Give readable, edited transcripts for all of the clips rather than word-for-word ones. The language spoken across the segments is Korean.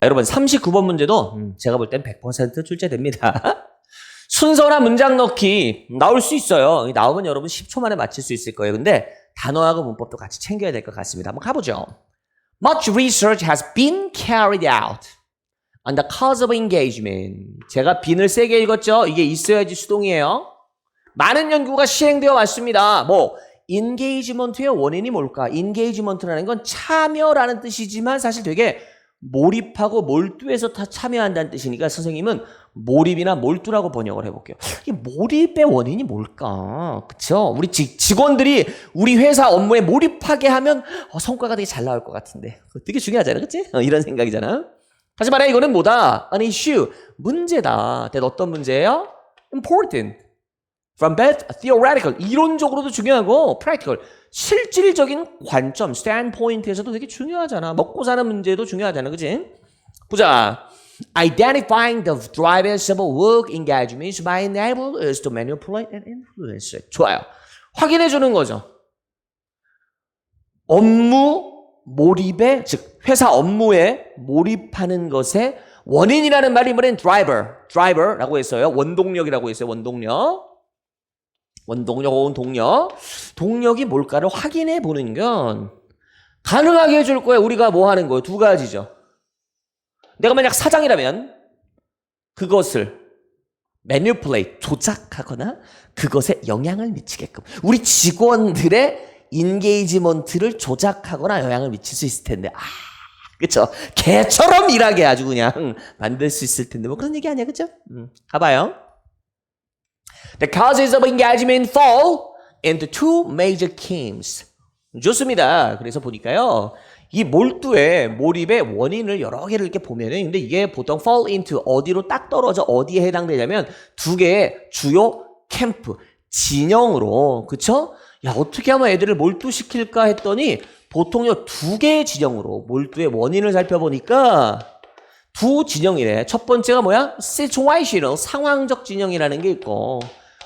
여러분 39번 문제도 제가 볼 땐 100% 출제됩니다. 순서나 문장 넣기 나올 수 있어요. 나오면 여러분 10초 만에 맞힐 수 있을 거예요. 근데 단어하고 문법도 같이 챙겨야 될 것 같습니다. 한번 가보죠. Much research has been carried out on the cause of engagement. 제가 빈을 세게 읽었죠? 이게 있어야지 수동이에요. 많은 연구가 시행되어 왔습니다. 뭐 engagement의 원인이 뭘까? engagement라는 건 참여라는 뜻이지만 사실 되게 몰입하고 몰두해서 다 참여한다는 뜻이니까 선생님은 몰입이나 몰두라고 번역을 해볼게요. 이 몰입의 원인이 뭘까? 그쵸? 우리 직원들이 우리 회사 업무에 몰입하게 하면 성과가 되게 잘 나올 것 같은데 되게 중요하잖아, 그치? 이런 생각이잖아. 다시 말해 이거는 뭐다? An issue, 문제다. 어떤 문제예요? Important. From both theoretical, 이론적으로도 중요하고 practical, 실질적인 관점, standpoint에서도 되게 중요하잖아. 먹고 사는 문제도 중요하잖아, 그치? 보자. Identifying the drivers of work engagements by enable us to manipulate and influence. 좋아요. 확인해 주는 거죠. 업무 몰입에, 즉 회사 업무에 몰입하는 것의 원인이라는 말이 뭐냐면 driver라고 했어요. 원동력이라고 했어요. 원동력 혹은 동력이 뭘까를 확인해 보는 건 가능하게 해줄 거예요. 우리가 뭐 하는 거예요? 두 가지죠. 내가 만약 사장이라면 그것을 manipulate, 조작하거나 그것에 영향을 미치게끔 우리 직원들의 인게이지먼트를 조작하거나 영향을 미칠 수 있을 텐데 그쵸? 개처럼 일하게 아주 그냥 만들 수 있을 텐데 뭐 그런 얘기 아니야, 그쵸? 가봐요. The causes of engagement fall into two major themes. 좋습니다. 그래서 보니까요. 이 몰입의 원인을 여러 개를 이렇게 보면은 근데 이게 보통 fall into 어디로 딱 떨어져 어디에 해당되냐면 두 개의 주요 캠프, 진영으로 그쵸? 야 어떻게 하면 애들을 몰두시킬까 했더니 보통요 두 개의 진영으로 몰두의 원인을 살펴보니까 두 진영이래. 첫 번째가 뭐야? situational, 상황적 진영이라는 게 있고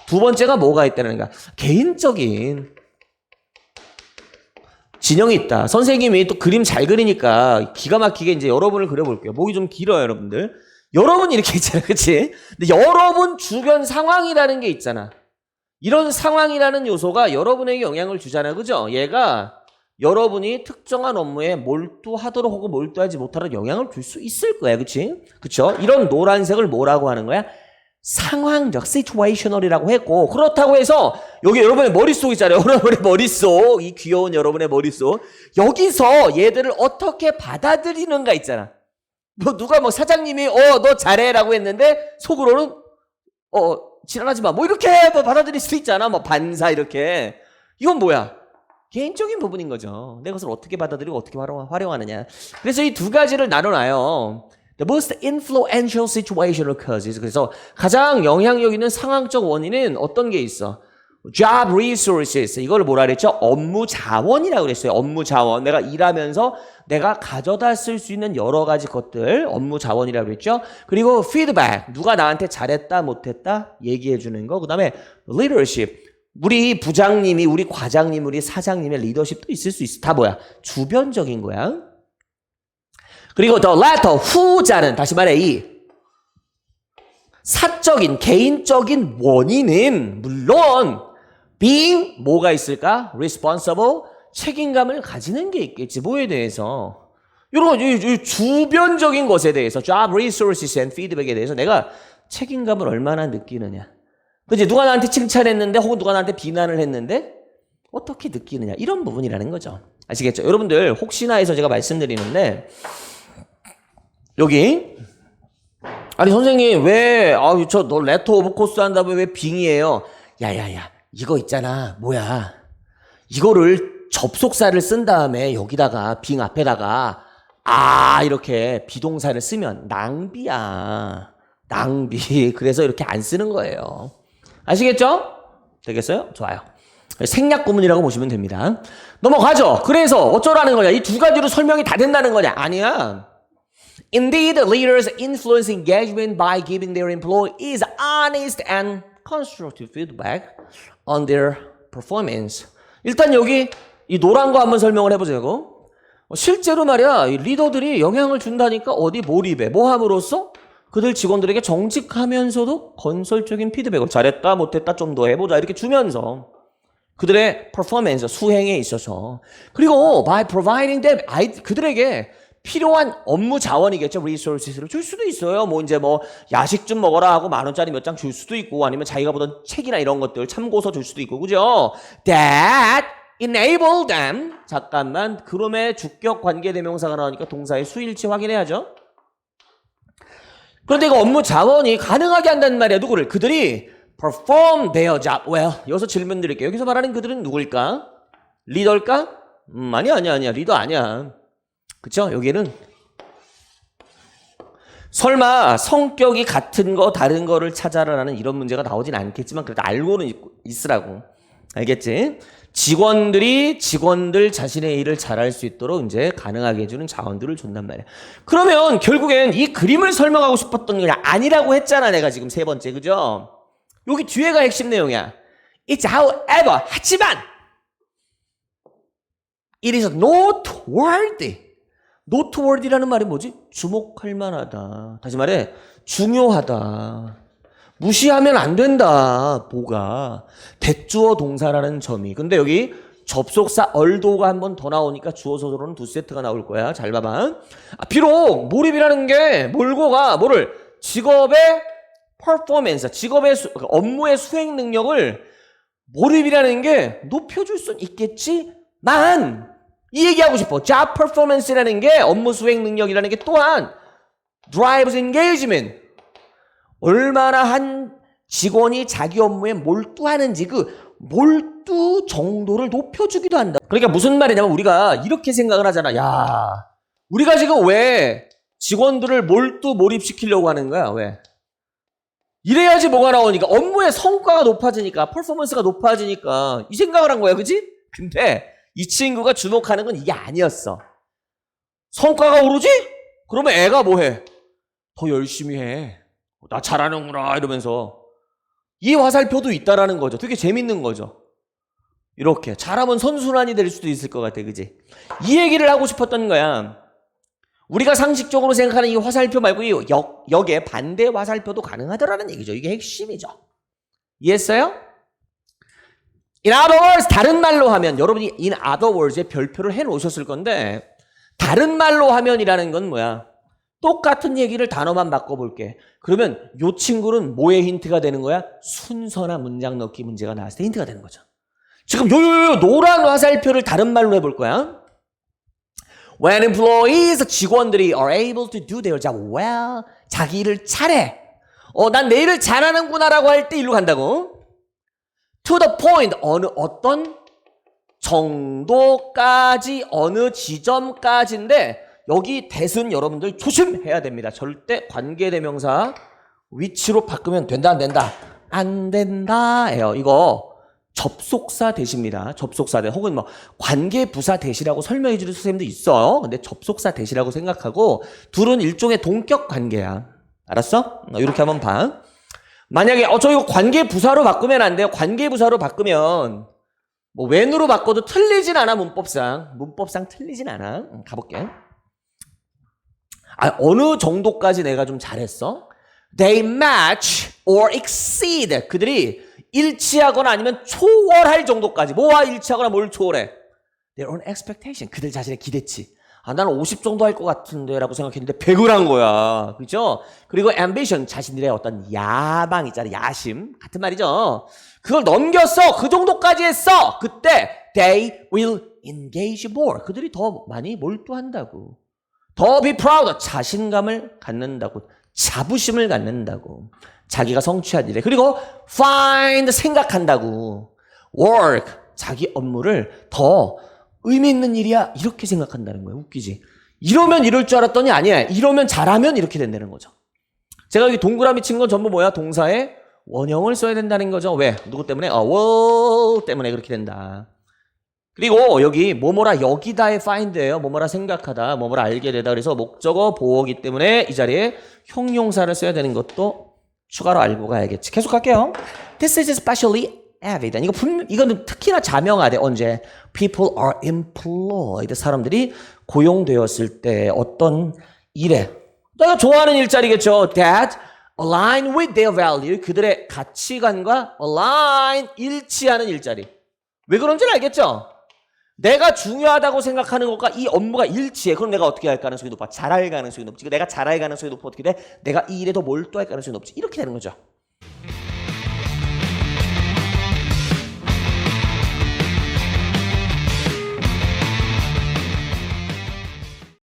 두 번째가 뭐가 있다는가? 개인적인 진영이 있다. 선생님이 또 그림 잘 그리니까 기가 막히게 이제 여러분을 그려볼게요. 목이 좀 길어요, 여러분들. 여러분 이렇게 있잖아, 그치? 근데 여러분 주변 상황이라는 게 있잖아. 이런 상황이라는 요소가 여러분에게 영향을 주잖아, 그죠? 얘가 여러분이 특정한 업무에 몰두하도록 하고 몰두하지 못하도록 영향을 줄 수 있을 거야, 그치? 그쵸? 이런 노란색을 뭐라고 하는 거야? 상황적, situational이라고 했고 그렇다고 해서 여기 여러분의 머릿속 있잖아요. 여러분의 머릿속, 이 귀여운 여러분의 머릿속 여기서 얘들을 어떻게 받아들이는가 있잖아. 뭐 누가 뭐 사장님이 너 잘해라고 했는데 속으로는 지랄하지 마 뭐 이렇게 뭐 받아들일 수도 있잖아. 뭐 반사 이렇게. 이건 뭐야? 개인적인 부분인 거죠. 내 것을 어떻게 받아들이고 어떻게 활용하느냐. 그래서 이 두 가지를 나눠놔요. The most influential situational causes. 그래서 가장 영향력 있는 상황적 원인은 어떤 게 있어? Job resources. 이걸 뭐라 그랬죠? 업무 자원이라고 그랬어요. 업무 자원. 내가 일하면서 내가 가져다 쓸 수 있는 여러 가지 것들. 업무 자원이라고 그랬죠. 그리고 feedback. 누가 나한테 잘했다 못했다 얘기해 주는 거. 그 다음에 leadership. 우리 부장님이, 우리 과장님, 우리 사장님의 리더십도 있을 수 있어. 다 뭐야? 주변적인 거야. 그리고 the latter, 후자는 다시 말해 이 사적인, 개인적인 원인은 물론 being 뭐가 있을까? responsible, 책임감을 가지는 게 있겠지. 뭐에 대해서? 이런 이 주변적인 것에 대해서 job resources and feedback에 대해서 내가 책임감을 얼마나 느끼느냐. 그치? 누가 나한테 칭찬했는데 혹은 누가 나한테 비난을 했는데 어떻게 느끼느냐. 이런 부분이라는 거죠. 아시겠죠? 여러분들 혹시나 해서 제가 말씀드리는데 여기 아니 선생님 왜 너 레터 오브 코스 한다면 왜 빙이에요? 야야야 이거 있잖아 뭐야 이거를 접속사를 쓴 다음에 여기다가 빙 앞에다가 이렇게 비동사를 쓰면 낭비야 낭비. 그래서 이렇게 안 쓰는 거예요. 아시겠죠? 되겠어요? 좋아요. 생략 구문이라고 보시면 됩니다. 넘어가죠. 그래서 어쩌라는 거냐? 이 두 가지로 설명이 다 된다는 거냐? 아니야. Indeed, leaders influence engagement by giving their employees honest and constructive feedback on their performance. 일단 여기 이 노란 거 한번 설명을 해보자고. 실제로 말이야, 이 리더들이 영향을 준다니까 어디 몰입해. 뭐 함으로써? 그들 직원들에게 정직하면서도 건설적인 피드백을 잘했다, 못했다, 좀 더 해보자 이렇게 주면서 그들의 퍼포먼스, 수행에 있어서 그리고 by providing them, 그들에게 필요한 업무 자원이겠죠. resources를 줄 수도 있어요. 뭐 이제 뭐 야식 좀 먹어라 하고 10,000원짜리 몇 장 줄 수도 있고 아니면 자기가 보던 책이나 이런 것들 참고서 줄 수도 있고 그죠? That enable them. 잠깐만. 그럼에 주격 관계대명사가 나오니까 동사의 수일치 확인해야죠. 그런데 이거 업무 자원이 가능하게 한단 말이야. 누구를? 그들이 perform their job well. 여기서 질문 드릴게요. 여기서 말하는 그들은 누구일까? 리더일까? 아니야. 리더 아니야. 그쵸? 여기는 설마 성격이 같은 거 다른 거를 찾아라라는 이런 문제가 나오진 않겠지만 그래도 알고는 있으라고. 알겠지? 직원들 자신의 일을 잘할 수 있도록 이제 가능하게 해주는 자원들을 준단 말이야. 그러면 결국엔 이 그림을 설명하고 싶었던 게 아니라고 했잖아. 내가 지금 세 번째. 그죠? 여기 뒤에가 핵심 내용이야. It's however. 하지만 it is noteworthy. noteworthy라는 말이 뭐지? 주목할 만하다. 다시 말해 중요하다. 무시하면 안 된다. 뭐가 대주어 동사라는 점이. 근데 여기 접속사 얼도가 한 번 더 나오니까 주어서로는 2세트가 나올 거야. 잘 봐봐. 비록 몰입이라는 게 몰고 가 뭐를? 직업의 퍼포먼스, 직업의 업무의 수행 능력을 몰입이라는 게 높여줄 수는 있겠지만 이 얘기하고 싶어. job performance라는 게 업무 수행 능력이라는 게 또한 drives engagement. 얼마나 한 직원이 자기 업무에 몰두하는지 그 몰두 정도를 높여주기도 한다. 그러니까 무슨 말이냐면 우리가 이렇게 생각을 하잖아. 야, 우리가 지금 왜 직원들을 몰입시키려고 하는 거야? 왜? 이래야지 뭐가 나오니까 업무의 성과가 높아지니까 퍼포먼스가 높아지니까 이 생각을 한 거야. 그치? 근데 이 친구가 주목하는 건 이게 아니었어. 성과가 오르지? 그러면 애가 뭐해? 더 열심히 해. 나 잘하는구나 이러면서 이 화살표도 있다라는 거죠. 되게 재밌는 거죠. 이렇게 잘하면 선순환이 될 수도 있을 것 같아. 그지? 이 얘기를 하고 싶었던 거야. 우리가 상식적으로 생각하는 이 화살표 말고 이 역의 반대 화살표도 가능하더라는 얘기죠. 이게 핵심이죠. 이해했어요? In other words, 다른 말로 하면 여러분이 in other words에 별표를 해놓으셨을 건데 다른 말로 하면이라는 건 뭐야? 똑같은 얘기를 단어만 바꿔볼게. 그러면 이 친구는 뭐의 힌트가 되는 거야? 순서나 문장 넣기 문제가 나왔을 때 힌트가 되는 거죠. 지금 요 노란 화살표를 다른 말로 해볼 거야. When employees, 직원들이 are able to do their job well, 자기 일을 잘해. 난 내 일을 잘하는구나라고 할 때 일로 간다고. To the point, 어떤 정도까지, 어느 지점까지인데 여기 that은 여러분들 조심해야 됩니다. 절대 관계대명사 위치로 바꾸면 된다, 안 된다? 안 된다예요. 이거 접속사 대시입니다. 접속사 대 혹은 뭐 관계부사 대시라고 설명해 주는 선생님도 있어요. 근데 접속사 대시라고 생각하고 둘은 일종의 동격 관계야. 알았어? 이렇게 한번 봐. 만약에 저 이거 관계부사로 바꾸면 안 돼요. 관계부사로 바꾸면 뭐 when으로 바꿔도 틀리진 않아. 문법상 틀리진 않아. 가볼게. 어느 정도까지 내가 좀 잘했어? They match or exceed. 그들이 일치하거나 아니면 초월할 정도까지. 뭐와 일치하거나 뭘 초월해? Their own expectation. 그들 자신의 기대치. 나는 50 정도 할 것 같은데 라고 생각했는데 100을 한 거야. 그죠? 그리고 ambition. 자신들의 어떤 야망 있잖아. 야심. 같은 말이죠. 그걸 넘겼어. 그 정도까지 했어. 그때 they will engage more. 그들이 더 많이 몰두한다고. 더 be proud. 자신감을 갖는다고. 자부심을 갖는다고. 자기가 성취한 일에. 그리고 find. 생각한다고. work. 자기 업무를 더 의미 있는 일이야. 이렇게 생각한다는 거예요. 웃기지? 이러면 이럴 줄 알았더니 아니야. 이러면 잘하면 이렇게 된다는 거죠. 제가 여기 동그라미 친 건 전부 뭐야? 동사에 원형을 써야 된다는 거죠. 왜? 누구 때문에? will 때문에 그렇게 된다. 그리고 여기 뭐뭐라 여기다의 find예요. 뭐뭐라 생각하다, 뭐뭐라 알게 되다. 그래서 목적어 보어기 때문에 이 자리에 형용사를 써야 되는 것도 추가로 알고 가야겠지. 계속 할게요. This is especially evident. 이거는 특히나 자명하대. 언제? People are employed. 사람들이 고용되었을 때 어떤 일에 내가 좋아하는 일자리겠죠. That align with their value. 그들의 가치관과 align, 일치하는 일자리. 왜 그런지는 알겠죠? 내가 중요하다고 생각하는 것과 이 업무가 일치해. 그럼 내가 어떻게 할 가능성이 높아? 잘할 가능성이 높지. 내가 잘할 가능성이 높아 어떻게 돼? 내가 이 일에 더 몰두할 가능성이 높지. 이렇게 되는 거죠.